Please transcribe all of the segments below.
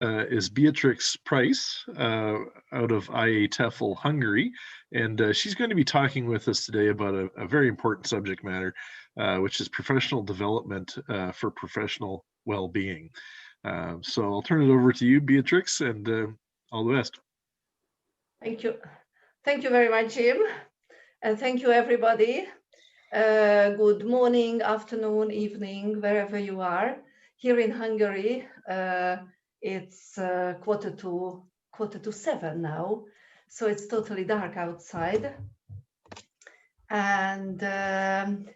is Beatrix Price out of IATEFL Hungary, and she's going to be talking with us today about a very important subject matter, which is professional development for professional well-being. So I'll turn it over to you, Beatrix, and all the best. Thank you. Thank you very much, Jim. And thank you, everybody. Good morning, afternoon, evening, wherever you are. Here in Hungary, it's quarter to 7 now, so it's totally dark outside. And then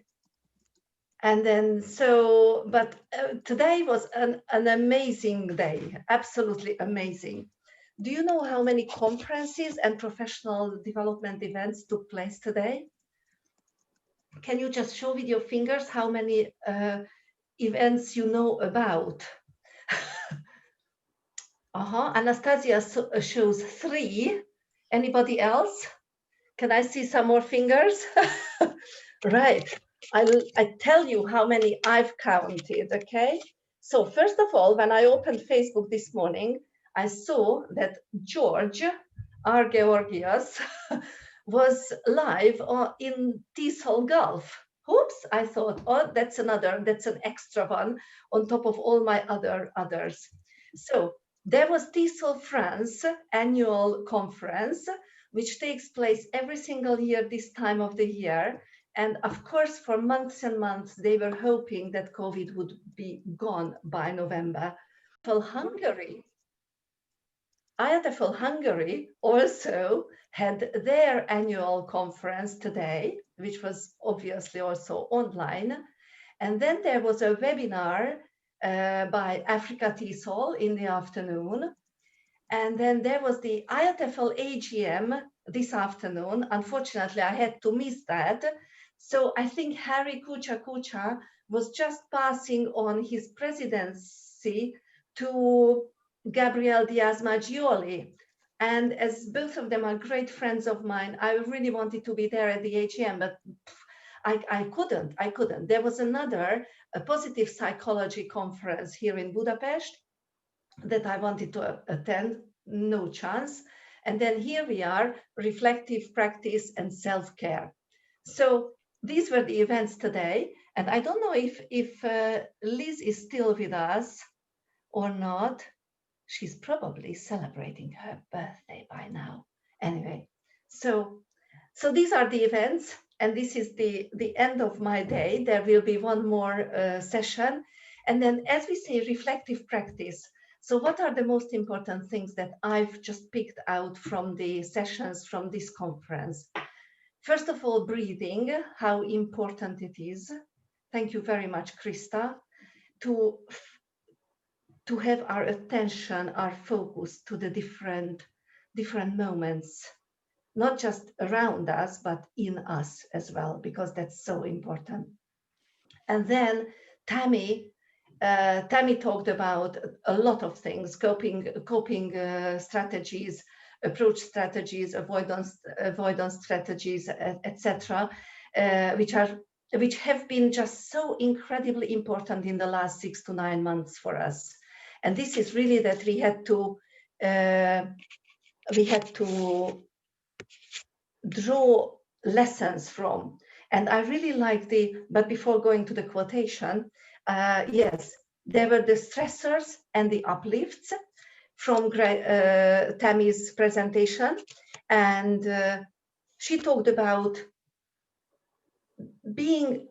but today was an amazing day, absolutely amazing. Do you know how many conferences and professional development events took place today? Can you just show with your fingers how many events you know about? Anastasia shows 3. Anybody else? Can I see some more fingers? Right. I tell you how many I've counted, okay? So first of all, when I opened Facebook this morning, I saw that George R. Georgios was live in TESOL Gulf. Oops, I thought, oh, that's an extra one on top of all my others. So there was TESOL France annual conference, which takes place every single year this time of the year. And of course, for months and months, they were hoping that COVID would be gone by November. IATEFL Hungary also had their annual conference today, which was obviously also online. And then there was a webinar by Africa TESOL in the afternoon. And then there was the IATEFL AGM this afternoon. Unfortunately, I had to miss that. So I think Harry Kucha was just passing on his presidency to Gabriel Diaz-Maggioli. And as both of them are great friends of mine, I really wanted to be there at the AGM, but I couldn't. There was a positive psychology conference here in Budapest that I wanted to attend, no chance. And then here we are, reflective practice and self-care. So these were the events today. And I don't know if Liz is still with us or not. She's probably celebrating her birthday by now. Anyway, so these are the events, and this is the end of my day. There will be one more session. And then, as we say, reflective practice. So what are the most important things that I've just picked out from the sessions from this conference? First of all, breathing, how important it is. Thank you very much, Krista, to have our attention, our focus to the different moments, not just around us, but in us as well, because that's so important. And then Tammy talked about a lot of things, coping strategies, approach strategies, avoidance strategies, etc., which have been just so incredibly important in the last 6 to 9 months for us. And this is really that we had to draw lessons from. And I really like but before going to the quotation, yes, there were the stressors and the uplifts from Tammy's presentation. And she talked about being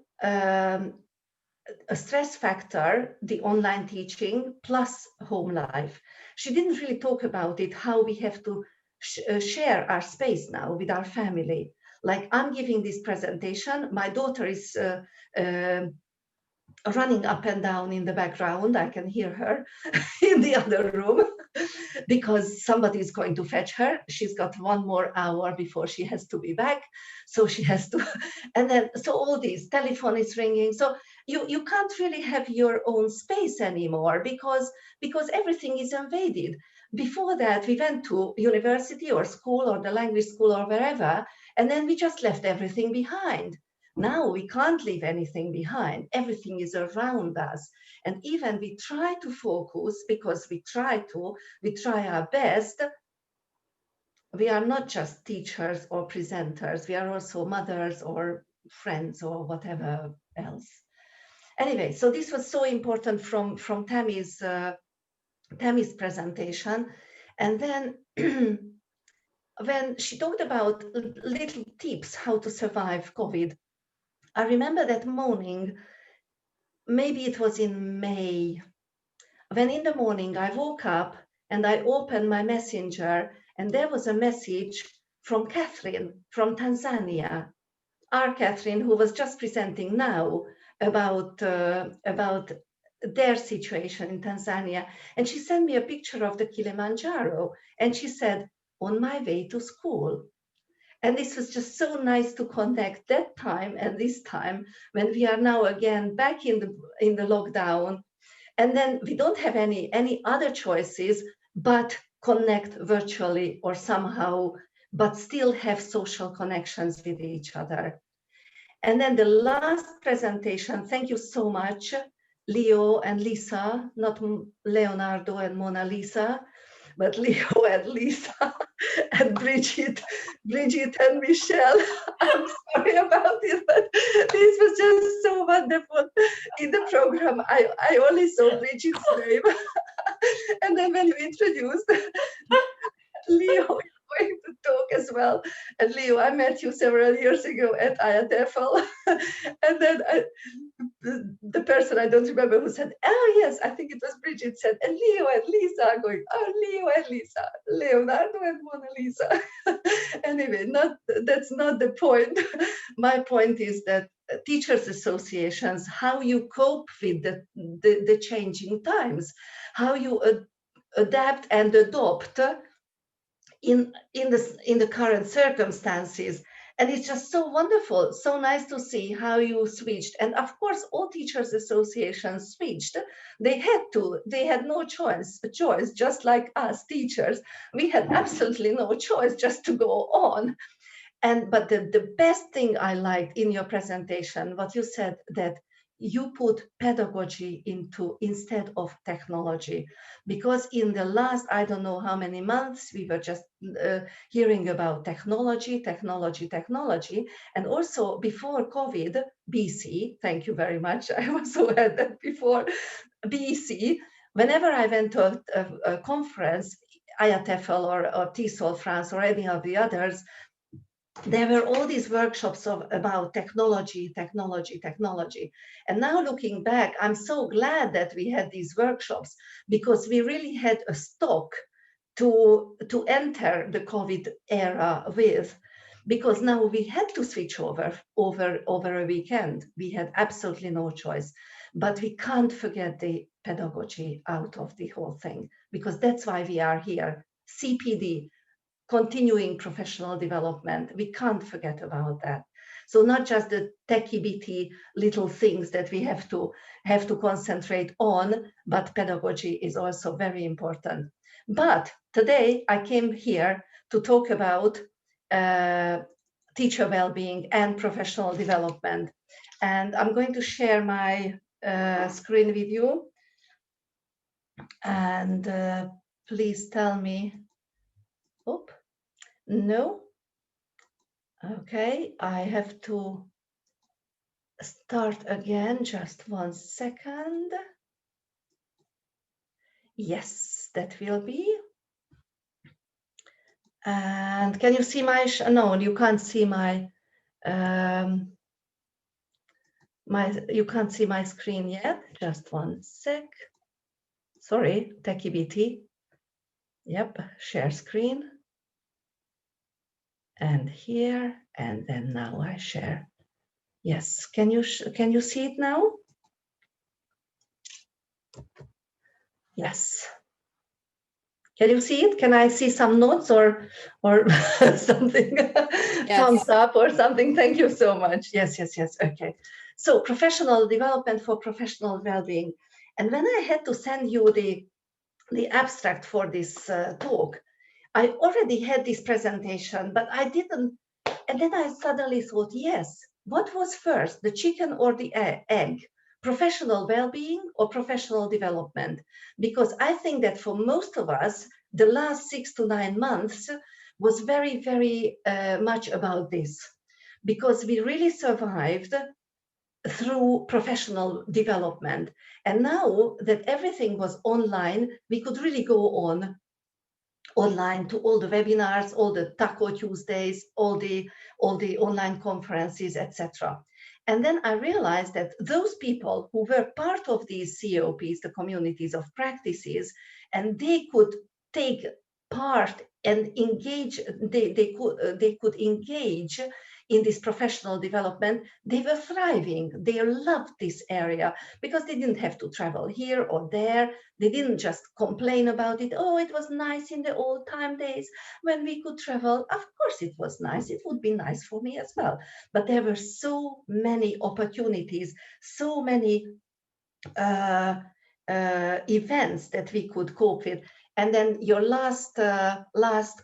a stress factor, the online teaching plus home life. She didn't really talk about it, how we have to share our space now with our family. Like, I'm giving this presentation, my daughter is running up and down in the background. I can hear her in the other room because somebody is going to fetch her. She's got 1 more hour before she has to be back. So she has to, and then, so all these, telephone is ringing. So you can't really have your own space anymore because everything is invaded. Before that, we went to university or school or the language school or wherever, and then we just left everything behind. Now we can't leave anything behind. Everything is around us. And even we try to focus, because we try our best. We are not just teachers or presenters. We are also mothers or friends or whatever else. Anyway, so this was so important from Tammy's presentation. And then when she talked about little tips how to survive COVID, I remember that morning, maybe it was in May, when in the morning I woke up and I opened my messenger, and there was a message from Catherine from Tanzania, our Catherine, who was just presenting now about their situation in Tanzania. And she sent me a picture of the Kilimanjaro, and she said, on my way to school. And this was just so nice to connect that time and this time, when we are now again back in the lockdown. And then we don't have any other choices but connect virtually or somehow, but still have social connections with each other. And then the last presentation, thank you so much, Leo and Lisa, not Leonardo and Mona Lisa, but Leo and Lisa and Bridget and Michelle. I'm sorry about it, but this was just so wonderful. In the program, I only saw Bridget's name. And then when you introduced Leo, going to talk as well. And Leo, I met you several years ago at IATEFL. And then the person I don't remember who said, oh yes, I think it was Bridget, said, and Leo and Lisa are going, oh, Leo and Lisa, Leonardo and Mona Lisa. Anyway, that's not the point. My point is that teachers associations, how you cope with the changing times, how you adapt and adopt in the current circumstances. And it's just so wonderful, so nice to see how you switched. And of course, all teachers associations switched. They had no choice, just like us teachers. We had absolutely no choice just to go on. But the best thing I liked in your presentation, what you said, that you put pedagogy instead of technology, because in the last, I don't know how many months, we were just hearing about technology. And also before COVID, BC, thank you very much. I also had that before BC. Whenever I went to a conference, IATEFL or TESOL France or any of the others, there were all these workshops about technology. And now looking back, I'm so glad that we had these workshops, because we really had a stock to enter the COVID era with, because now we had to switch over a weekend. We had absolutely no choice. But we can't forget the pedagogy out of the whole thing, because that's why we are here. CPD, continuing professional development, we can't forget about that. So not just the techie bitty little things that we have to concentrate on, but pedagogy is also very important. But today I came here to talk about teacher well-being and professional development. And I'm going to share my screen with you. And please tell me, no. Okay, I have to start again, just 1 second. Yes, that will be. And can you see my, no, you can't see my, you can't see my screen yet. Just 1 sec. Sorry, techie BT. Yep, share screen. And here, and then now I share. Yes, can you see it now? Yes. Can you see it? Can I see some notes or something? Yes. Thumbs up or something? Thank you so much. Yes. Okay. So professional development for professional well-being. And when I had to send you the abstract for this talk, I already had this presentation, but I didn't. And then I suddenly thought, yes, what was first, the chicken or the egg? Professional well-being or professional development? Because I think that for most of us, the last 6 to 9 months was very, very much about this, because we really survived through professional development. And now that everything was online, we could really go on online to all the webinars, all the Taco Tuesdays, all the online conferences, etc. And then I realized that those people who were part of these COPs, the communities of practices, and they could take part and engage, they could engage in this professional development, they were thriving. They loved this area because they didn't have to travel here or there. They didn't just complain about it. Oh, it was nice in the old time days when we could travel. Of course it was nice. It would be nice for me as well. But there were so many opportunities, so many events that we could cope with. And then your last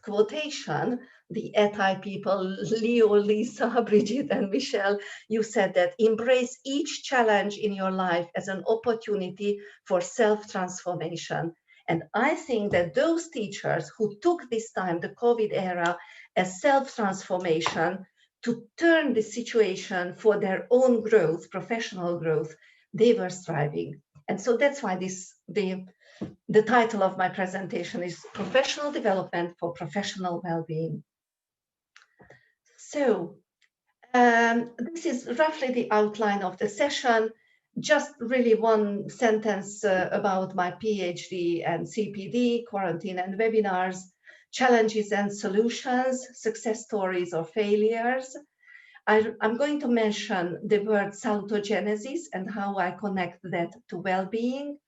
quotation, the ETI people, Leo, Lisa, Bridget, and Michelle, you said that embrace each challenge in your life as an opportunity for self-transformation. And I think that those teachers who took this time, the COVID era, as self-transformation to turn the situation for their own growth, professional growth, they were striving. And so that's why the title of my presentation is Professional Development for Professional Wellbeing. So this is roughly the outline of the session. Just really one sentence about my PhD and CPD, quarantine and webinars, challenges and solutions, success stories or failures. I'm going to mention the word salutogenesis and how I connect that to well-being.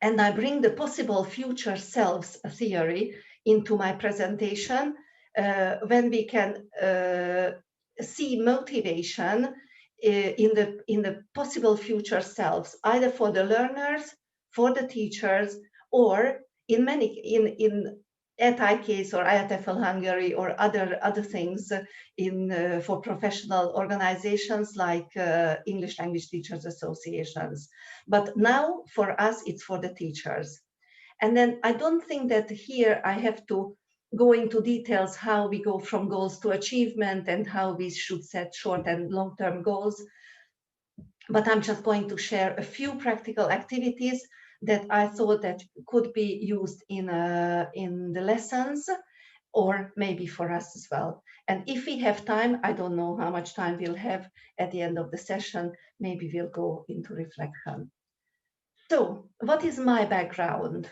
And I bring the possible future selves theory into my presentation when we can see motivation in the possible future selves, either for the learners, for the teachers, or in ETI case or IATEFL Hungary or other things for professional organizations like English language teachers associations. But now for us, it's for the teachers. And then I don't think that here I have to go into details how we go from goals to achievement and how we should set short and long-term goals. But I'm just going to share a few practical activities that I thought that could be used in the lessons, or maybe for us as well. And if we have time, I don't know how much time we'll have at the end of the session, maybe we'll go into reflection. So what is my background?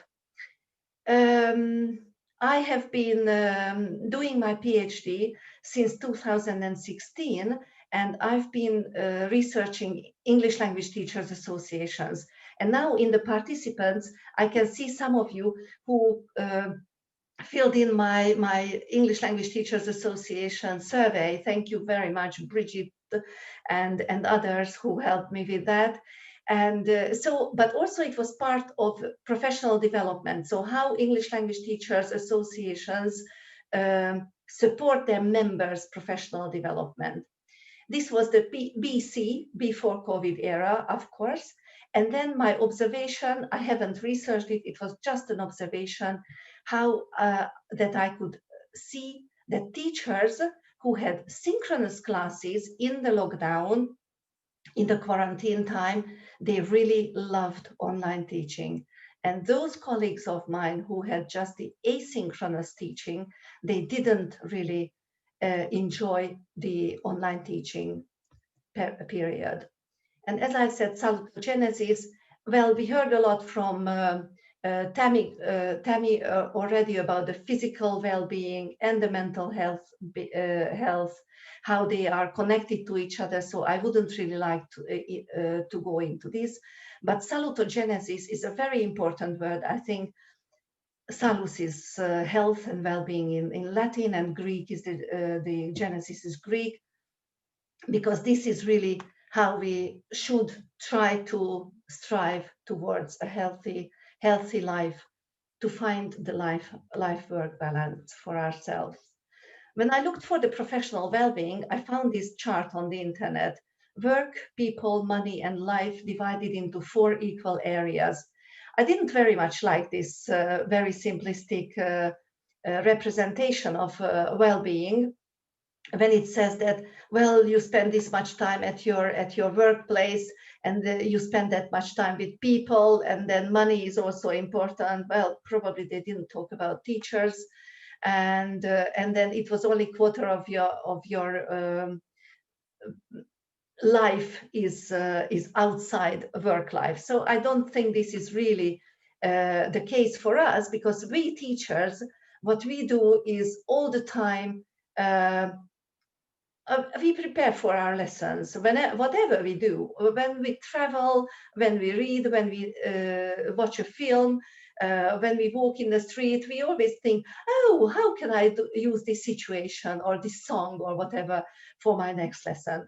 I have been doing my PhD since 2016, and I've been researching English language teachers associations. And now in the participants, I can see some of you who filled in my English language teachers association survey. Thank you very much, Bridget and others who helped me with that. And but also it was part of professional development. So how English language teachers associations support their members' professional development. This was the BC, before COVID era, of course. And then my observation, I haven't researched it, it was just an observation, how that I could see that teachers who had synchronous classes in the lockdown, in the quarantine time, they really loved online teaching. And those colleagues of mine who had just the asynchronous teaching, they didn't really enjoy the online teaching period. And as I said, salutogenesis, well, we heard a lot from Tammy already about the physical well-being and the mental health, how they are connected to each other. So I wouldn't really like to go into this. But salutogenesis is a very important word. I think salus is health and well-being in Latin, and Greek is the genesis is Greek, because this is really how we should try to strive towards a healthy life, to find the life-work balance for ourselves. When I looked for the professional well-being, I found this chart on the internet: work, people, money, and life divided into 4 equal areas. I didn't very much like this very simplistic representation of well-being, when it says that, well, you spend this much time at your workplace, and you spend that much time with people, and then money is also important. Well, probably they didn't talk about teachers, and then it was only quarter of your life is outside work life. So I don't think this is really the case for us, because we teachers, what we do is all the time we prepare for our lessons. Whatever we do, when we travel, when we read, when we watch a film, when we walk in the street, we always think, oh, how can I use this situation or this song or whatever for my next lesson?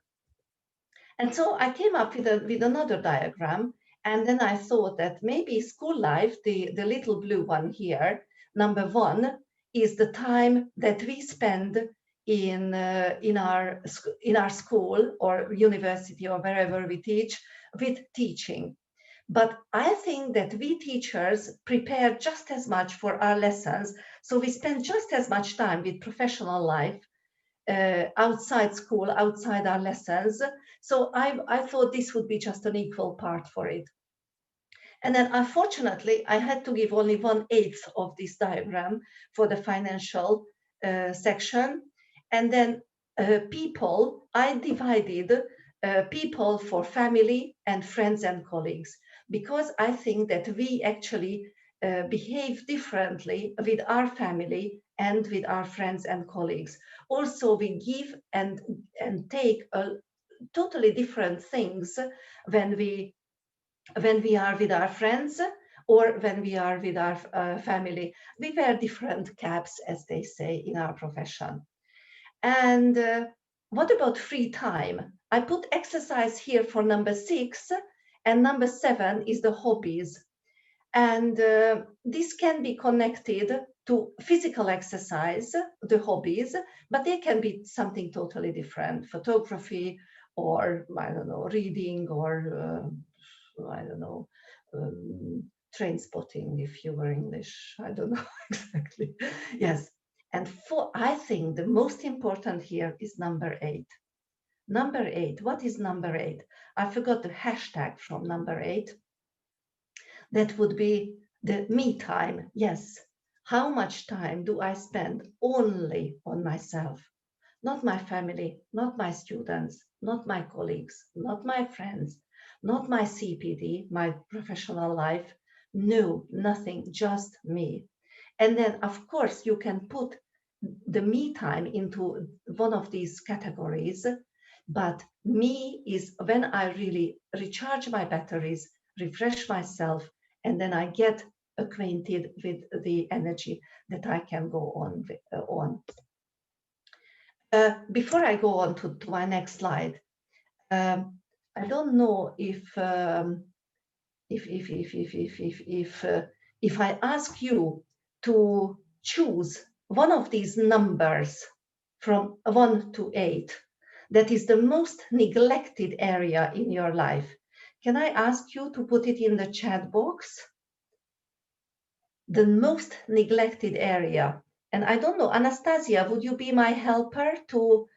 And so I came up with another diagram, and then I thought that maybe school life, the little blue one here, number 1, is the time that we spend in our school or university or wherever we teach, with teaching. But I think that we teachers prepare just as much for our lessons, so we spend just as much time with professional life outside school, outside our lessons. So I thought this would be just an equal part for it. And then unfortunately, I had to give only 1/8 of this diagram for the financial section. And then people, I divided people for family and friends and colleagues, because I think that we actually behave differently with our family and with our friends and colleagues. Also, we give and take totally different things when we are with our friends or when we are with our family. We wear different caps, as they say in our profession. And what about free time? I put exercise here for number 6, and number 7 is the hobbies. And this can be connected to physical exercise, the hobbies, but they can be something totally different: photography, or I don't know, reading, or I don't know, train spotting, if you were English. I don't know exactly. Yes. And I think the most important here is number 8. Number 8, what is number 8? I forgot the hashtag from number 8. That would be the me time. Yes. How much time do I spend only on myself? Not my family, not my students, not my colleagues, not my friends, not my CPD, my professional life. No, nothing, just me. And then, of course, you can put the me time into one of these categories, but me is when I really recharge my batteries, refresh myself, and then I get acquainted with the energy that I can go on. Before I go on to my next slide, I don't know if I ask you to choose one of these numbers from 1 to 8, that is the most neglected area in your life. Can I ask you to put it in the chat box? The most neglected area. And I don't know, Anastasia, would you be my helper to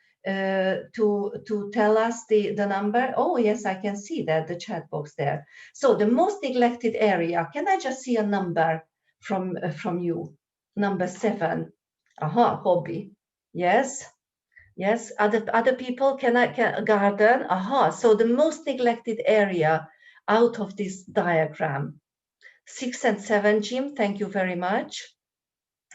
tell us the number? Oh, yes, I can see that, the chat box there. So the most neglected area, can I just see a number from you? Number 7. Aha, hobby. Yes. Yes, other people, can garden? Aha, so the most neglected area out of this diagram. 6 and 7, Jim, thank you very much.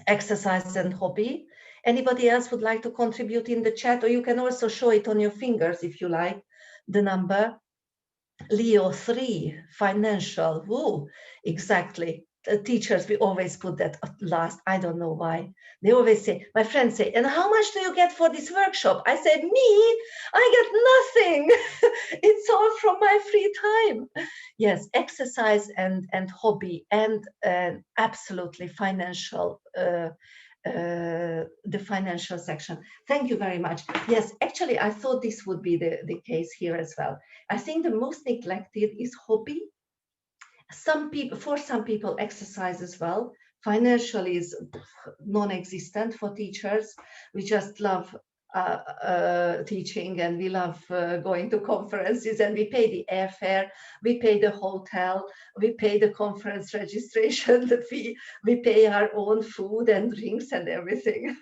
Exercise and hobby. Anybody else would like to contribute in the chat, or you can also show it on your fingers if you like, the number. Leo 3, financial. Woo, exactly. The teachers, we always put that at last. I don't know why. They always say, my friends say, and how much do you get for this workshop? I said, me? I get nothing. It's all from my free time. Yes, exercise and hobby, and absolutely financial the financial section. Thank you very much. Yes, actually, I thought this would be the case here as well. I think the most neglected is hobby. For some people, exercise as well. Financial is non-existent for teachers. We just love teaching, and we love going to conferences, and we pay the airfare, we pay the hotel, we pay the conference registration, the fee, we pay our own food and drinks and everything.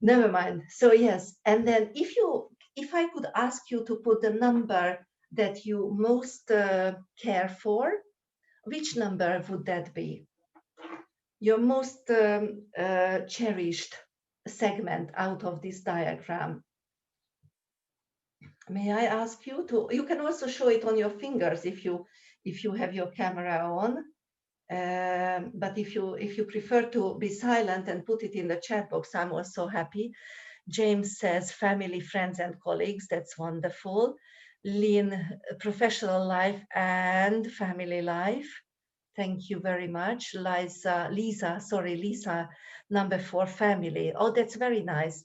Never mind. So yes, and then if I could ask you to put the number that you most care for, which number would that be? Your most cherished segment out of this diagram. May I ask you to? You can also show it on your fingers if you have your camera on. But if you prefer to be silent and put it in the chat box, I'm also happy. James says family, friends, and colleagues. That's wonderful. Lynn, professional life and family life. Thank you very much. Lisa, number 4, family. Oh, that's very nice.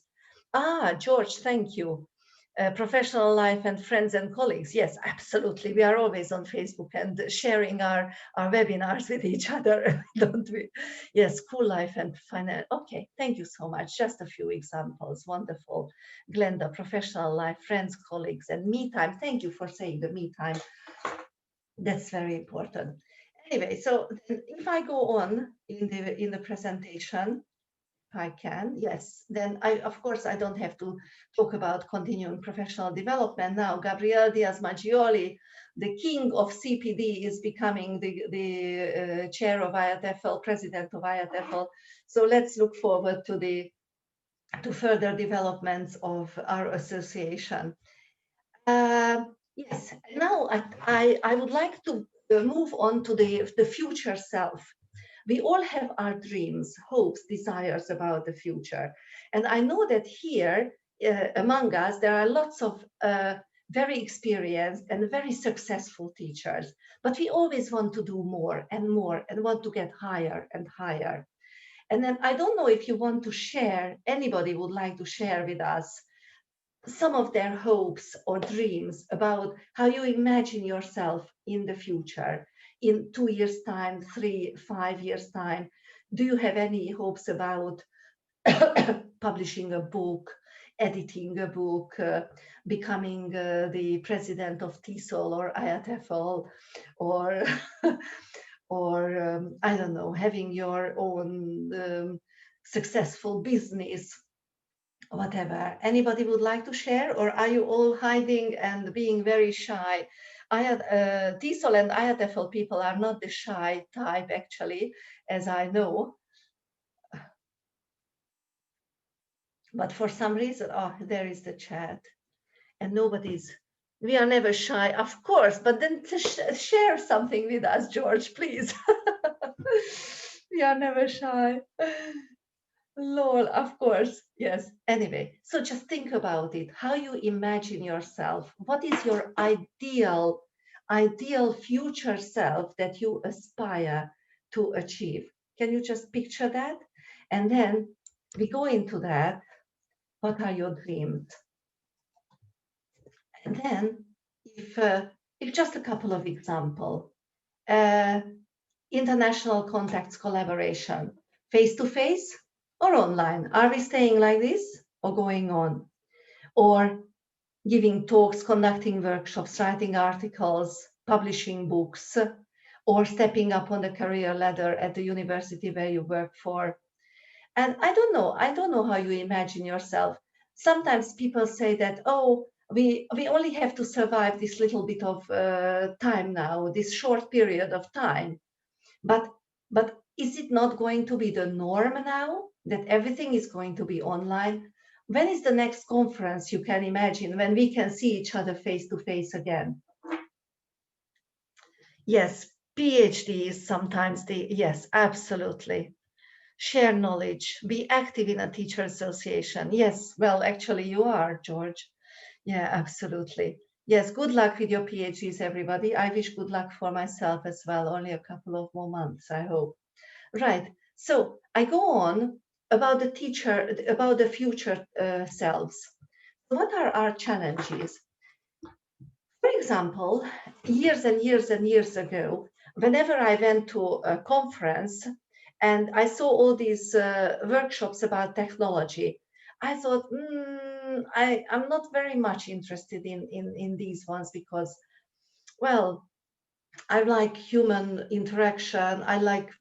George, thank you. Professional life and friends and colleagues. Yes, absolutely. We are always on Facebook and sharing our webinars with each other, don't we? Yes, school life and finance. Okay, thank you so much. Just a few examples. Wonderful. Glenda, professional life, friends, colleagues, and me time. Thank you for saying the me time. That's very important. Anyway, so if I go on in the presentation, I can, yes, then of course I don't have to talk about continuing professional development now. Gabriel Diaz-Maggioli, the king of CPD, is becoming the chair of IATEFL, president of IATEFL. So let's look forward to further developments of our association. Yes, now I would like to move on to the future self. We all have our dreams, hopes, desires about the future. And I know that here among us, there are lots of very experienced and very successful teachers, but we always want to do more and more and want to get higher and higher. And then I don't know if you want to share, anybody would like to share with us some of their hopes or dreams about how you imagine yourself in the future, in 2 years' time, 3, 5 years' time. Do you have any hopes about publishing a book, editing a book, becoming the president of TESOL or IATEFL, or I don't know, having your own successful business? Whatever. Anybody would like to share, or are you all hiding and being very shy? TESOL and IATEFL people are not the shy type, actually, as I know. But for some reason, there is the chat, and we are never shy, of course, but then to share something with us, George, please. We are never shy. Lol, of course, yes. Anyway, so just think about it, how you imagine yourself. What is your ideal future self that you aspire to achieve? Can you just picture that? And then we go into that. What are your dreams? And then if just a couple of examples, international contacts collaboration, face-to-face, or online? Are we staying like this or going on? Or giving talks, conducting workshops, writing articles, publishing books, or stepping up on the career ladder at the university where you work for? And I don't know how you imagine yourself. Sometimes people say that, oh, we only have to survive this little bit of time now, this short period of time. But is it not going to be the norm now that everything is going to be online? When is the next conference you can imagine when we can see each other face to face again? Yes, PhD is sometimes yes, absolutely. Share knowledge, be active in a teacher association. Yes, well, actually you are, George. Yeah, absolutely. Yes, good luck with your PhDs, everybody. I wish good luck for myself as well. Only a couple of more months, I hope. Right, so I go on about the teacher, about the future selves. What are our challenges? For example, years and years and years ago, whenever I went to a conference and I saw all these workshops about technology, I thought, I'm not very much interested in these ones because, well, I like human interaction. I like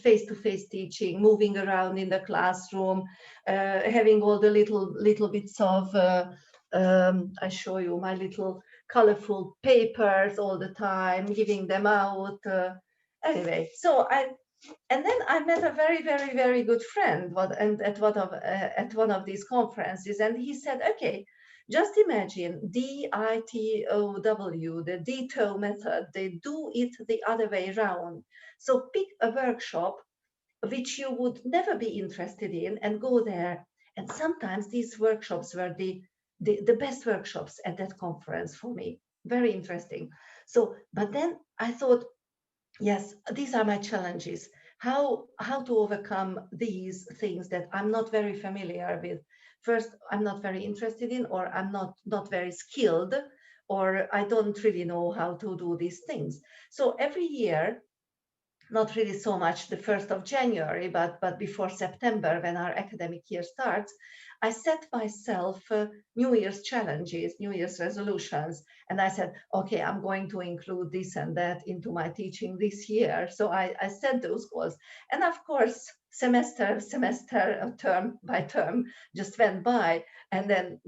face-to-face teaching, moving around in the classroom, having all the little bits of. I show you my little colorful papers all the time, giving them out. Anyway, and then I met a very good friend at one of these conferences, and he said, "Okay, just imagine DITOW, the DITO method. They do it the other way around. So pick a workshop which you would never be interested in and go there." And sometimes these workshops were the best workshops at that conference for me. Very interesting. So, but then I thought, yes, these are my challenges. How to overcome these things that I'm not very familiar with. First, I'm not very interested in, or I'm not very skilled, or I don't really know how to do these things. So every year, not really so much the 1st of January, but before September, when our academic year starts, I set myself New Year's challenges, New Year's resolutions. And I said, okay, I'm going to include this and that into my teaching this year. So I set those goals. And of course, semester, term by term just went by. And then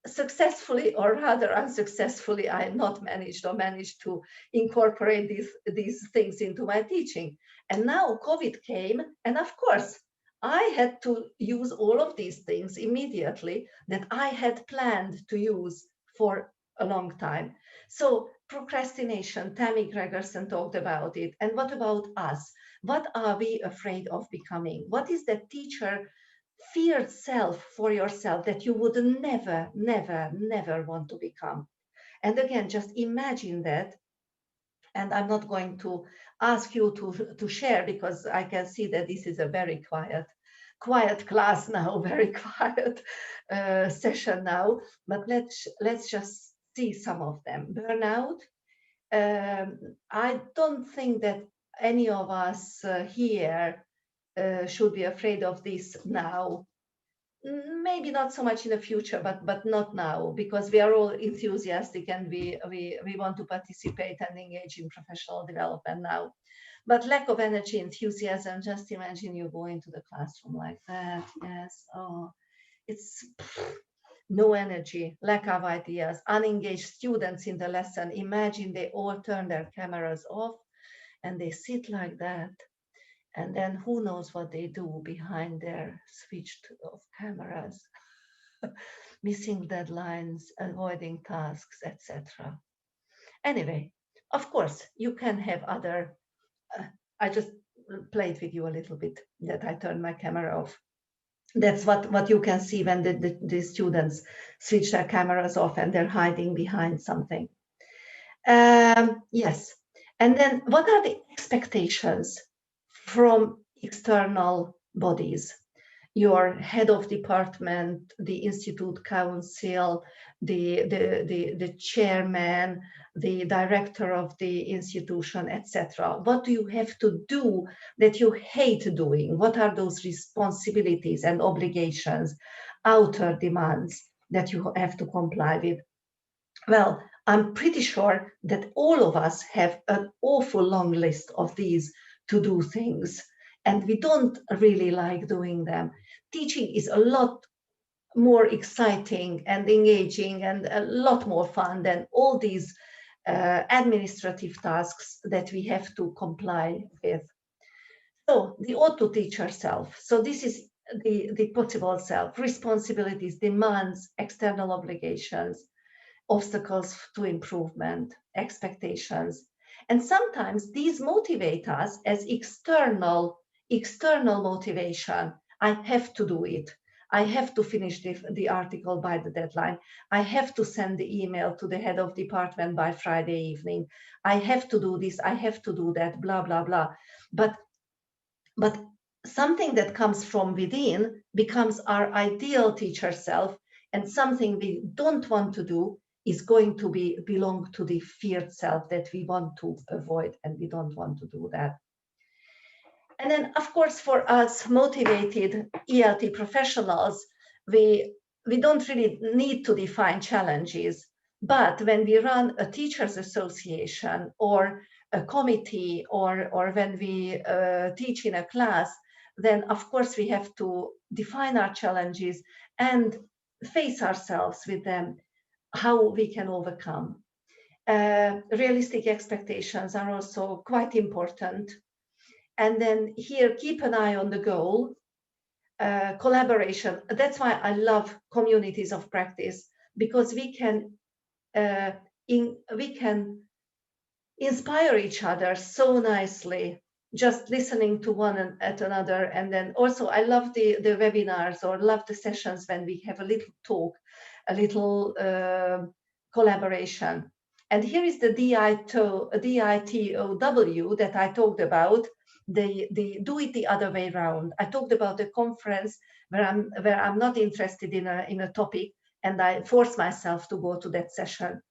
successfully or rather unsuccessfully, I not managed to incorporate these things into my teaching. And now COVID came, and of course, I had to use all of these things immediately that I had planned to use for a long time. So procrastination, Tammy Gregerson talked about it. And what about us? What are we afraid of becoming? What is the teacher feared self for yourself that you would never want to become? And again, just imagine that. And I'm not going to ask you to share, because I can see that this is a very quiet class now, very quiet session now. But let's just see some of them. Burnout. I don't think that any of us here should be afraid of this now. Maybe not so much in the future, but not now, because we are all enthusiastic and we want to participate and engage in professional development now. But lack of energy, enthusiasm, just imagine you go into the classroom like that. Yes, oh, it's no energy, lack of ideas, unengaged students in the lesson. Imagine they all turn their cameras off and they sit like that. And then who knows what they do behind their switched off cameras, missing deadlines, avoiding tasks, etc. Anyway, of course, you can have other, I just played with you a little bit that I turned my camera off. That's what you can see when the students switch their cameras off and they're hiding behind something. Yes. And then what are the expectations from external bodies? Your head of department, the institute council, the chairman, the director of the institution, etc. What do you have to do that you hate doing? What are those responsibilities and obligations, outer demands that you have to comply with? Well, I'm pretty sure that all of us have an awful long list of these to-do things, and we don't really like doing them. Teaching is a lot more exciting and engaging and a lot more fun than all these administrative tasks that we have to comply with. So the auto-teacher self. So this is the possible self, responsibilities, demands, external obligations, obstacles to improvement, expectations. And sometimes these motivate us as external motivation. I have to do it. I have to finish the article by the deadline. I have to send the email to the head of department by Friday evening. I have to do this. I have to do that, blah, blah, blah. But something that comes from within becomes our ideal teacher self, and something we don't want to do is going to belong to the feared self that we want to avoid, and we don't want to do that. And then, of course, for us motivated ELT professionals, we don't really need to define challenges. But when we run a teachers association or a committee, or when we teach in a class, then of course we have to define our challenges and face ourselves with them, how we can overcome. Realistic expectations are also quite important. And then here, keep an eye on the goal. Collaboration. That's why I love communities of practice, because we can inspire each other so nicely, just listening to one at another. And then also I love the webinars, or love the sessions when we have a little talk, a little collaboration. And here is the DITOW that I talked about, the do it the other way around. I talked about a conference where I'm not interested in a topic, and I force myself to go to that session.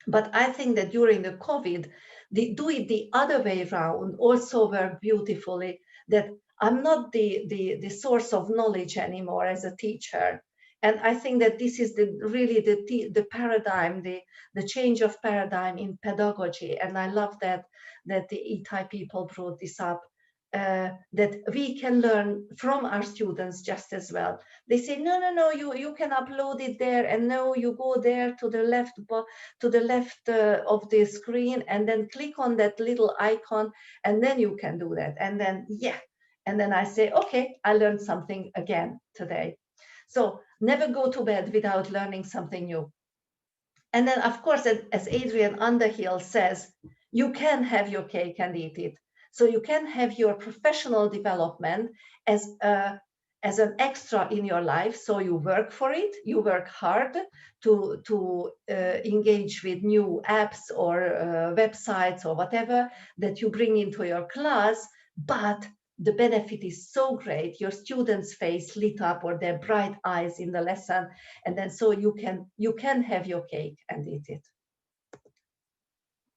But I think that during the COVID, do it the other way around also worked beautifully, that I'm not the source of knowledge anymore as a teacher. And I think that this is really the paradigm, the change of paradigm in pedagogy. And I love that the ETI people brought this up, that we can learn from our students just as well. They say, no, you can upload it there, and no, you go there to the left of the screen, and then click on that little icon, and then you can do that. And then, and then I say, okay, I learned something again today. So never go to bed without learning something new. And then, of course, as Adrian Underhill says, you can have your cake and eat it. So you can have your professional development as an extra in your life. So you work for it, you work hard to engage with new apps or websites or whatever that you bring into your class, but the benefit is so great, your students' face lit up, or their bright eyes in the lesson, and then so you can have your cake and eat it.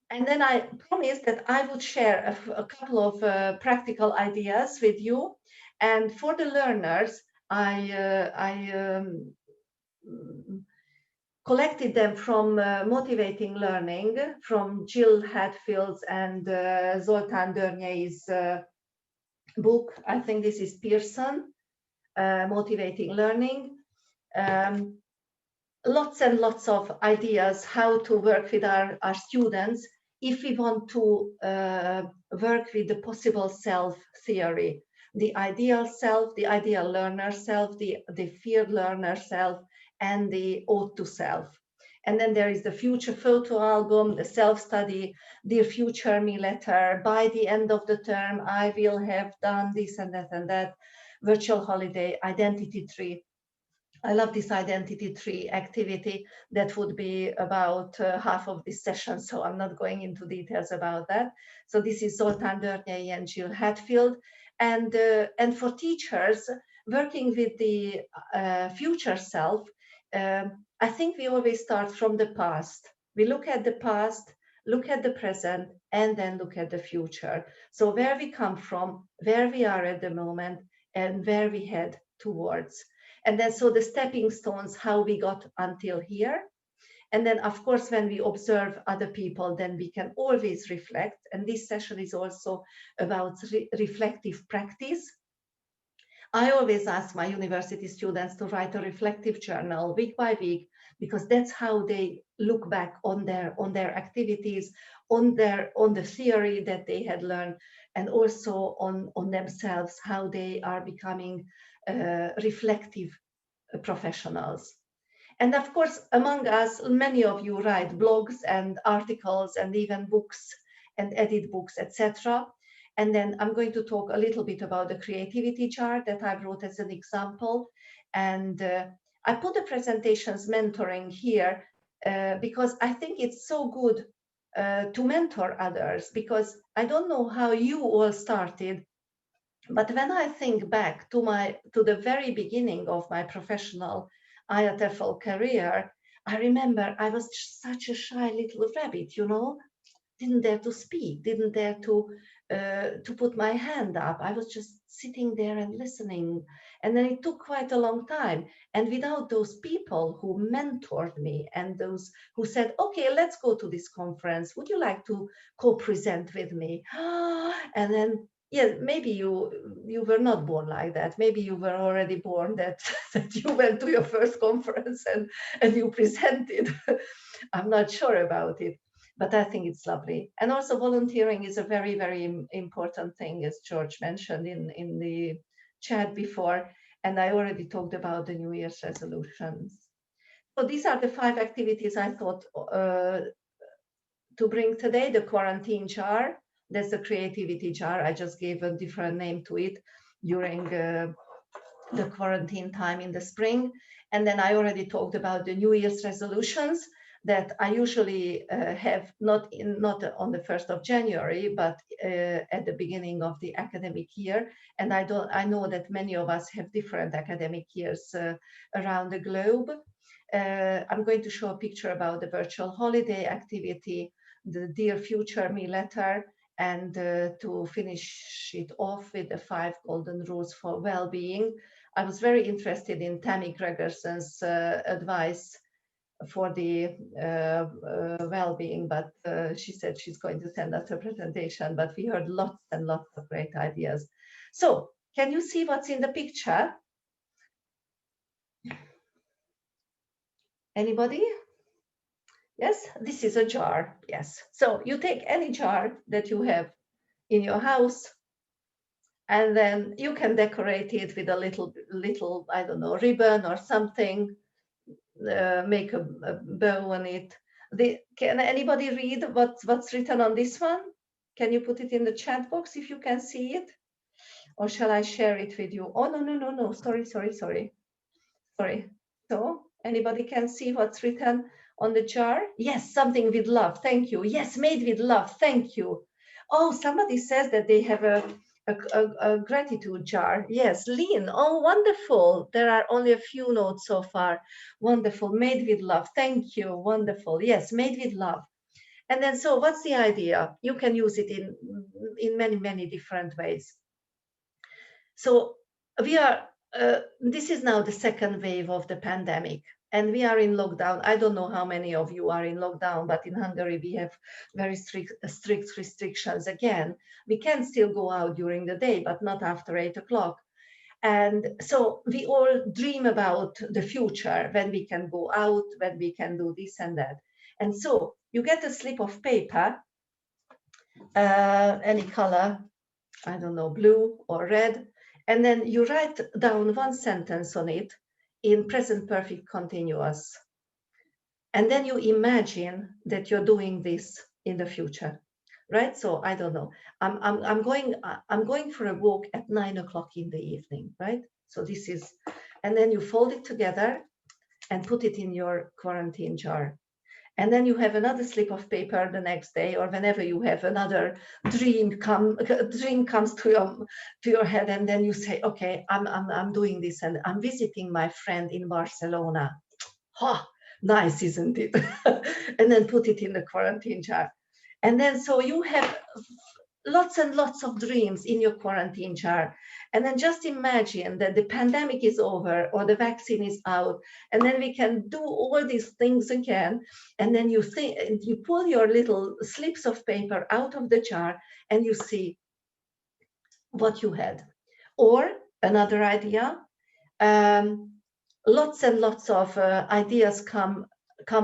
And then I promised that I would share a couple of practical ideas with you. And for the learners, I collected them from Motivating Learning, from Jill Hadfield's and Zoltán Dörnyei's book. I think this is Pearson, Motivating Learning. Lots and lots of ideas how to work with our students if we want to work with the possible self theory, the ideal self, the ideal learner self, the feared learner self, and the ought to self. And then there is the future photo album, the self-study, Dear Future Me letter, by the end of the term, I will have done this and that, virtual holiday, identity tree. I love this identity tree activity. That would be about half of this session, so I'm not going into details about that. So this is Zoltán Dörnyei and Jill Hadfield. And for teachers working with the future self, I think we always start from the past. We look at the past, look at the present, and then look at the future. So where we come from, where we are at the moment, and where we head towards. And then so the stepping stones, how we got until here. And then, of course, when we observe other people, then we can always reflect. And this session is also about reflective practice. I always ask my university students to write a reflective journal week by week, because that's how they look back on their activities, on the theory that they had learned, and also on themselves, how they are becoming reflective professionals. And of course, among us, many of you write blogs and articles and even books and edit books, etc. And then I'm going to talk a little bit about the creativity chart that I brought as an example. And I put the presentations mentoring here because I think it's so good to mentor others, because I don't know how you all started, But when I think back to the very beginning of my professional IATEFL career, I remember I was such a shy little rabbit, you know, didn't dare to speak, didn't dare to put my hand up. I was just sitting there and listening. And then it took quite a long time. And without those people who mentored me and those who said, okay, let's go to this conference. Would you like to co-present with me? And then, yeah, maybe you were not born like that. Maybe you were already born that, that you went to your first conference and you presented. I'm not sure about it, but I think it's lovely. And also volunteering is a very, very important thing, as George mentioned in the chat before. And I already talked about the New Year's resolutions. So these are the 5 activities I thought to bring today. The quarantine jar, that's the creativity jar. I just gave a different name to it during the quarantine time in the spring. And then I already talked about the New Year's resolutions that I usually have not on the 1st of January, but at the beginning of the academic year. And I know that many of us have different academic years around the globe. I'm going to show a picture about the virtual holiday activity, the Dear Future Me letter, and to finish it off with the 5 golden rules for well-being. I was very interested in Tammy Gregerson's advice for the well-being, but she said she's going to send us a presentation, but we heard lots and lots of great ideas. So can you see what's in the picture? Anybody? Yes, this is a jar. Yes. So you take any jar that you have in your house, and then you can decorate it with a little, I don't know, ribbon or something, make a bow on it. Can anybody read what's written on this one? Can you put it in the chat box if you can see it? Or shall I share it with you? Oh, no. Sorry. So anybody can see what's written on the jar? Yes, something with love. Thank you. Yes, made with love. Thank you. Oh, somebody says that they have a gratitude jar. Yes, Lean. Oh, wonderful. There are only a few notes so far. Wonderful. Made with love. Thank you. Wonderful. Yes, made with love. And then, so what's the idea? You can use it in many different ways. So we are, this is now the second wave of the pandemic, and we are in lockdown. I don't know how many of you are in lockdown, but in Hungary, we have very strict restrictions again. We can still go out during the day, but not after 8 o'clock. And so we all dream about the future, when we can go out, when we can do this and that. And so you get a slip of paper, any color, I don't know, blue or red, and then you write down one sentence on it in present perfect continuous. And then you imagine that you're doing this in the future, right? So I don't know, I'm going for a walk at 9 o'clock in the evening, right? So this is, and then you fold it together and put it in your quarantine jar. And then you have another slip of paper the next day, or whenever you have another dream comes to your head, and then you say, okay, I'm doing this, and I'm visiting my friend in Barcelona. Ha, nice, isn't it? And then put it in the quarantine jar. And then so you have lots and lots of dreams in your quarantine jar. And then just imagine that the pandemic is over or the vaccine is out, and then we can do all these things again. And then you pull your little slips of paper out of the jar and you see what you had. Or another idea, lots and lots of ideas come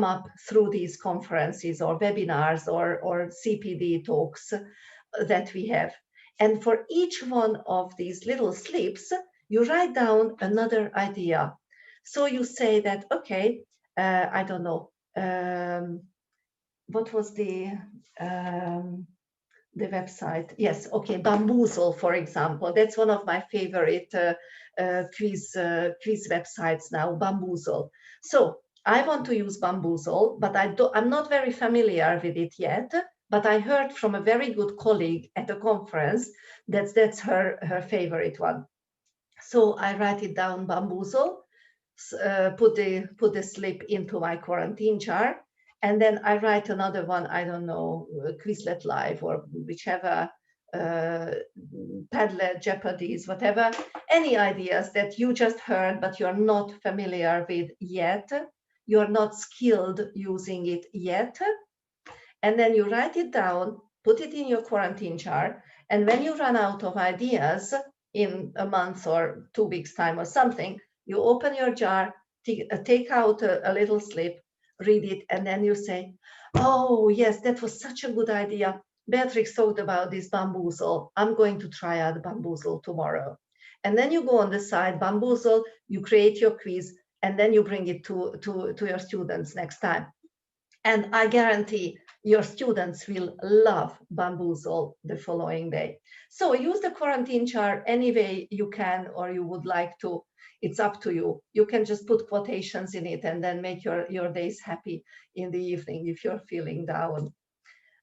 up through these conferences or webinars or CPD talks that we have. And for each one of these little slips, you write down another idea. So you say that, okay, I don't know, what was the website? Yes, okay, Bamboozle, for example. That's one of my favorite quiz websites now, Bamboozle. So I want to use Bamboozle, but I'm not very familiar with it yet. but I heard from a very good colleague at a conference that's her favorite one. So I write it down, bamboozle, put the slip into my quarantine jar, and then I write another one, I don't know, Quizlet Live or whichever, Padlet, Jeopardy's, whatever, any ideas that you just heard but you're not familiar with yet, you're not skilled using it yet, and then you write it down, put it in your quarantine jar, and when you run out of ideas in a month or 2 weeks time or something, you open your jar, take out a little slip, read it, and then you say, oh yes, that was such a good idea. Beatrix thought about this bamboozle. I'm going to try out bamboozle tomorrow. And then you go on the side, bamboozle, you create your quiz, and then you bring it to your students next time. And I guarantee your students will love bamboozle the following day. So use the quarantine jar any way you can or you would like to. It's up to you. You can just put quotations in it and then make your days happy in the evening if you're feeling down.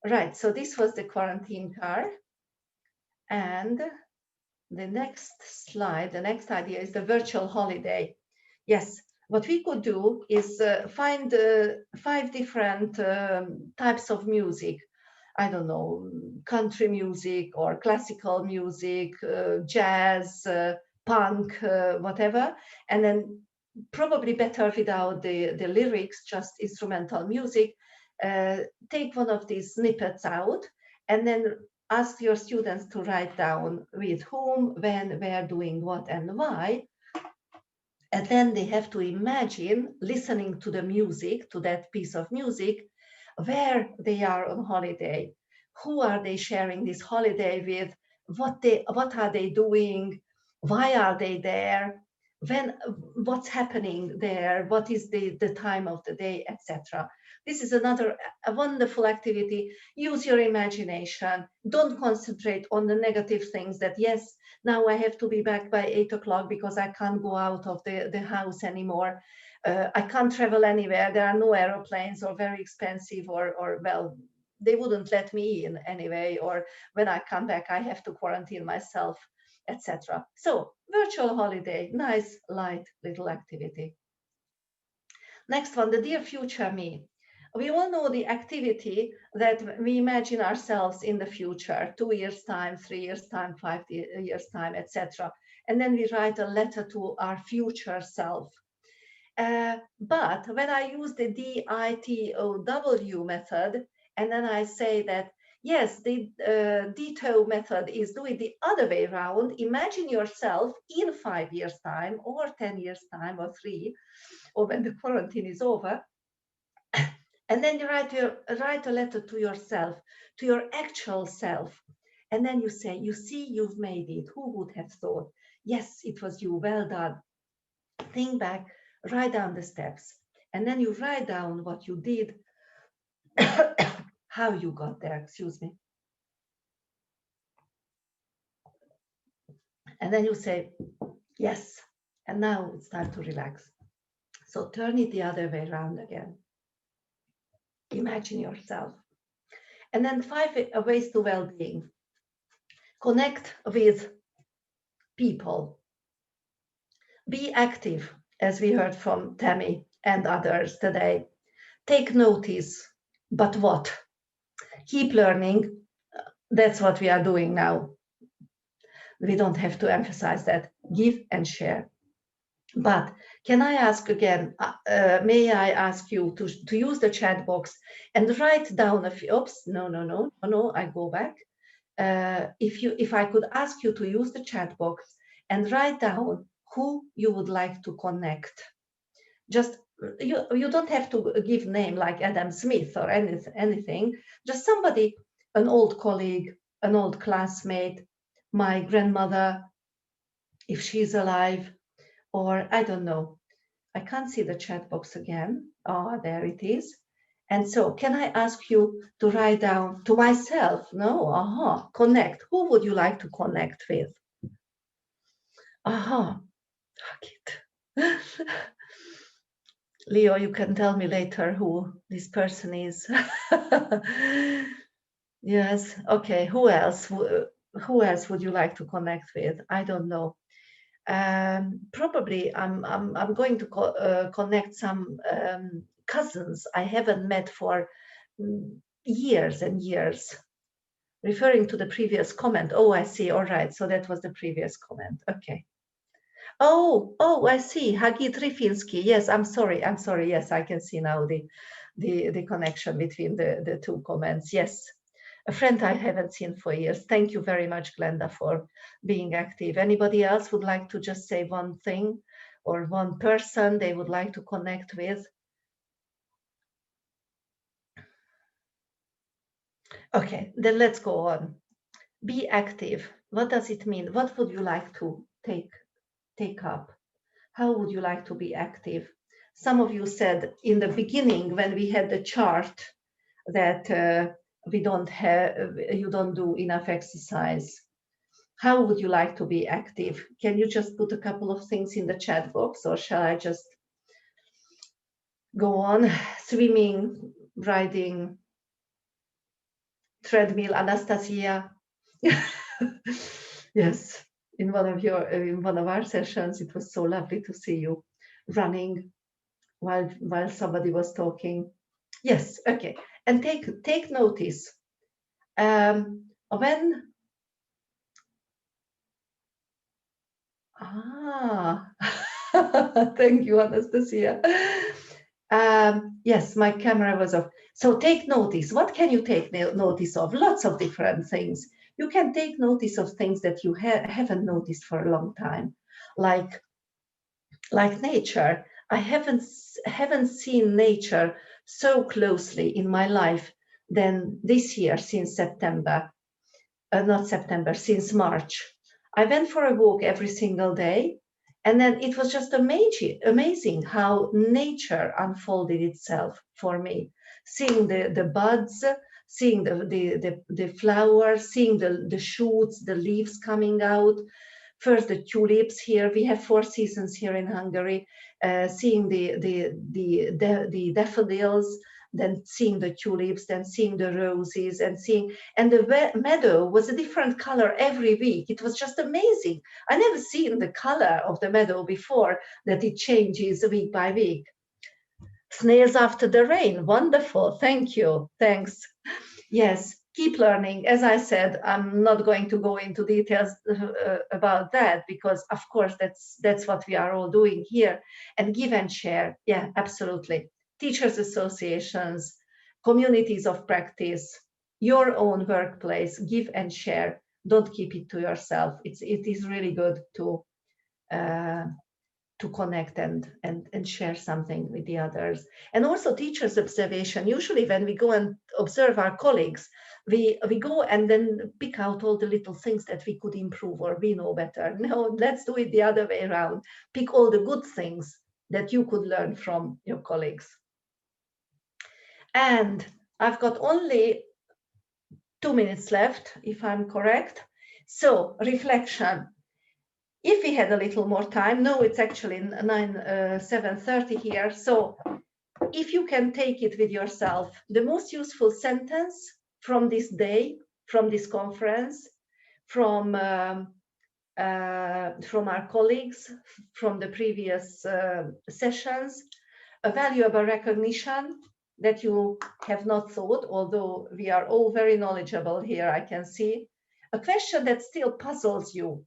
Right, so this was the quarantine jar. And the next slide, the next idea is the virtual holiday. Yes, what we could do is find 5 different types of music. I don't know, country music or classical music, jazz, punk, whatever. And then probably better without the lyrics, just instrumental music. Take one of these snippets out and then ask your students to write down with whom, when, where, doing what, and why. And then they have to imagine listening to the music, to that piece of music, where they are on holiday, who are they sharing this holiday with, what are they doing, why are they there, what's happening there, what is the time of the day, etc. This is a wonderful activity. Use your imagination. Don't concentrate on the negative things that, yes, now I have to be back by 8 o'clock because I can't go out of the house anymore. I can't travel anywhere. There are no aeroplanes or very expensive or well, they wouldn't let me in anyway. Or when I come back, I have to quarantine myself, etc. So virtual holiday, nice, light little activity. Next one, the dear future me. We all know the activity that we imagine ourselves in the future, 2 years time, 3 years time, 5 years time, etc. And then we write a letter to our future self. But when I use the DITOW method, and then I say that, yes, the DITO method is doing the other way around. Imagine yourself in 5 years time or 10 years time or 3, or when the quarantine is over. And then you write a letter to yourself, to your actual self. And then you say, you see, you've made it. Who would have thought? Yes, it was you. Well done. Think back, write down the steps. And then you write down what you did, how you got there, excuse me. And then you say, yes, and now it's time to relax. So turn it the other way around again. Imagine yourself. And then 5 ways to well-being. Connect with people. Be active, as we heard from Tammy and others today. Take notice, but what? Keep learning. That's what we are doing now. We don't have to emphasize that. Give and share. But can I ask again, may I ask you to use the chat box and write down a few, oops, no, I go back. If I could ask you to use the chat box and write down who you would like to connect. Just, you don't have to give name like Adam Smith or anything, just somebody, an old colleague, an old classmate, my grandmother, if she's alive, or I don't know. I can't see the chat box again. Oh, there it is. And so can I ask you to write down to myself? No, connect. Who would you like to connect with? Leo, you can tell me later who this person is. Yes. Okay. Who else? Who else would you like to connect with? I don't know. Probably I'm going to connect some cousins I haven't met for years and years. Referring to the previous comment. Oh, I see. All right. So that was the previous comment. Okay. Oh, I see. Hagi Trifinsky. Yes, I'm sorry. I'm sorry. Yes, I can see now the connection between the two comments. Yes. A friend I haven't seen for years. Thank you very much, Glenda, for being active. Anybody else would like to just say one thing or one person they would like to connect with? Okay, then let's go on. Be active. What does it mean? What would you like to take up? How would you like to be active? Some of you said in the beginning when we had the chart that you don't do enough exercise. How would you like to be active? Can you just put a couple of things in the chat box, or shall I just go on? Swimming, riding, treadmill, Anastasia. Yes, in one of our sessions, it was so lovely to see you running while somebody was talking. Yes, okay, and take notice. When thank you, Anastasia. Yes, my camera was off. So take notice. What can you take notice of? Lots of different things. You can take notice of things that you haven't noticed for a long time, like nature. I haven't seen nature so closely in my life than this year since September. Not September, since March. I went for a walk every single day, and then it was just amazing how nature unfolded itself for me. Seeing the buds, seeing the flowers, seeing the shoots, the leaves coming out. First, the tulips here. We have 4 seasons here in Hungary. Seeing the daffodils, then seeing the tulips, then seeing the roses, and the meadow was a different color every week. It was just amazing. I never seen the color of the meadow before, that it changes week by week. Snails after the rain, wonderful. Thank you. Thanks. Yes, keep learning. As I said, I'm not going to go into details about that, because of course that's what we are all doing here. And give and share. Yeah, absolutely. Teachers associations, communities of practice, your own workplace, give and share. Don't keep it to yourself. It is really good to connect and share something with the others. And also teachers' observation. Usually when we go and observe our colleagues, we go and then pick out all the little things that we could improve or we know better. No, let's do it the other way around. Pick all the good things that you could learn from your colleagues. And I've got only 2 minutes left, if I'm correct. So reflection. If we had a little more time, no, it's actually 7:30 here. So if you can take it with yourself, the most useful sentence from this day, from this conference, from our colleagues, from the previous sessions, a valuable recognition that you have not thought, although we are all very knowledgeable here, I can see. A question that still puzzles you.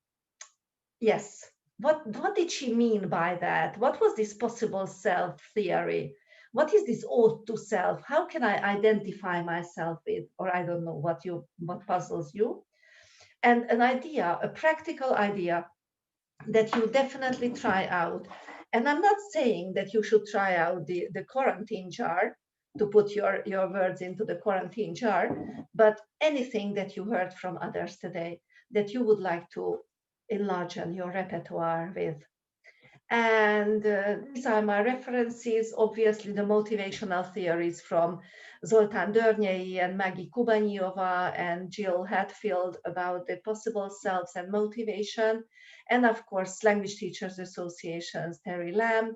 Yes. What did she mean by that? What was this possible self theory? What is this ode to self? How can I identify myself with? Or I don't know what puzzles you. And an idea, a practical idea that you definitely try out. And I'm not saying that you should try out the quarantine jar, to put your words into the quarantine jar, but anything that you heard from others today that you would like to enlarge on your repertoire with. And these are my references. Obviously, the motivational theories from Zoltán Dörnyei and Maggie Kubanyova and Jill Hatfield about the possible selves and motivation. And of course, Language Teachers Association's Terry Lamb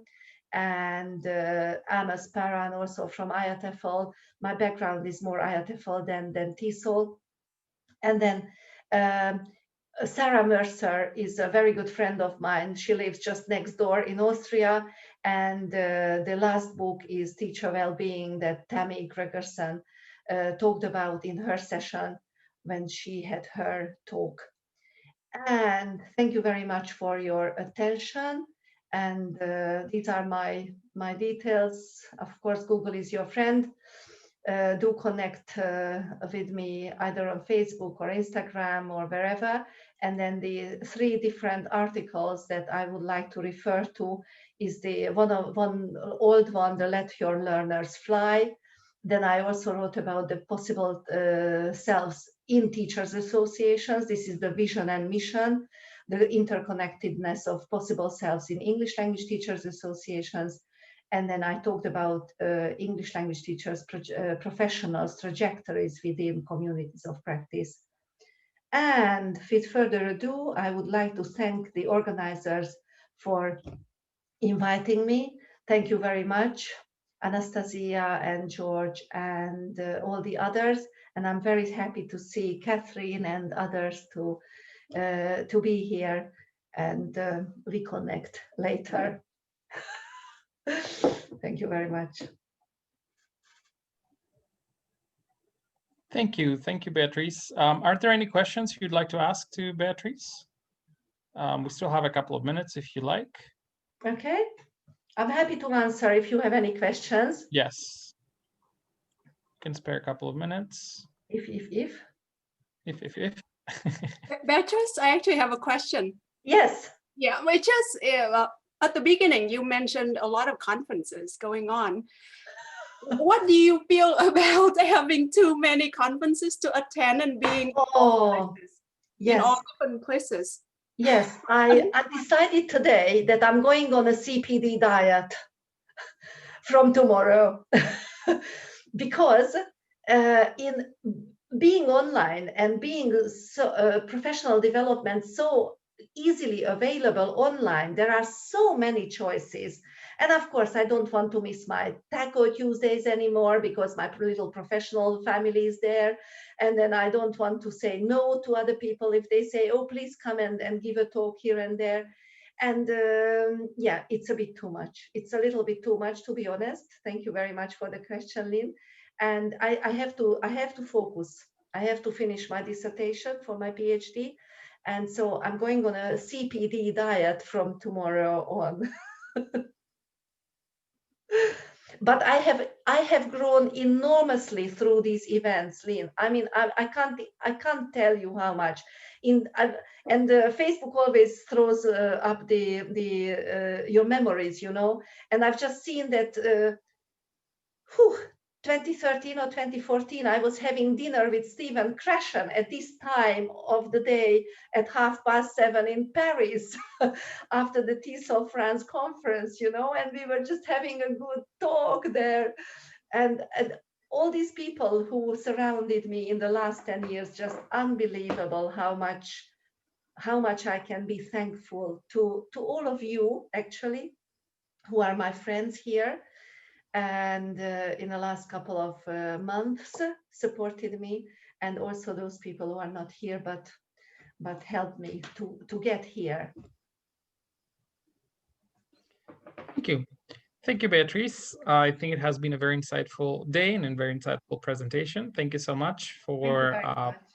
and I'm a Sparan also from IATEFL. My background is more IATEFL than TESOL. And then Sarah Mercer is a very good friend of mine. She lives just next door in Austria. And the last book is Teacher Wellbeing that Tammy Gregerson talked about in her session when she had her talk. And thank you very much for your attention. And these are my details. Of course, Google is your friend. Do connect with me either on Facebook or Instagram or wherever. And then the 3 different articles that I would like to refer to is the one old one, the Let Your Learners Fly. Then I also wrote about the possible selves in teachers associations. This is the vision and mission, the interconnectedness of possible selves in English language teachers associations. And then I talked about English language teachers, professionals, trajectories within communities of practice. And with further ado, I would like to thank the organizers for inviting me. Thank you very much, Anastasia and George and all the others. And I'm very happy to see Catherine and others to be here and reconnect later. Thank you very much. Thank you, Beatrice. Are there any questions you'd like to ask to Beatrice? We still have a couple of minutes if you like. Okay, I'm happy to answer if you have any questions. Yes, you can spare a couple of minutes. If. Beatrice, I actually have a question. Yes. Yeah, which is at the beginning, you mentioned a lot of conferences going on. What do you feel about having too many conferences to attend and being in all different places? Yes, I decided today that I'm going on a CPD diet from tomorrow because in being online and being professional development so easily available online, there are so many choices. And of course, I don't want to miss my Taco Tuesdays anymore because my little professional family is there. And then I don't want to say no to other people if they say, oh, please come and give a talk here and there. And yeah, it's a bit too much. It's a little bit too much, to be honest. Thank you very much for the question, Lynn. And I have to focus. I have to finish my dissertation for my PhD. And so I'm going on a CPD diet from tomorrow on. But I have grown enormously through these events, Lynn. I mean, I can't tell you how much. And Facebook always throws up your memories, you know. And I've just seen that 2013 or 2014, I was having dinner with Stephen Krashen at this time of the day at 7:30 in Paris after the TESOL France conference, you know, and we were just having a good talk there. And all these people who surrounded me in the last 10 years, just unbelievable how much I can be thankful to all of you, actually, who are my friends here. And in the last couple of months supported me, and also those people who are not here but helped me to get here. Thank you, Beatrice. I think it has been a very insightful day and a very insightful presentation. Thank you so much for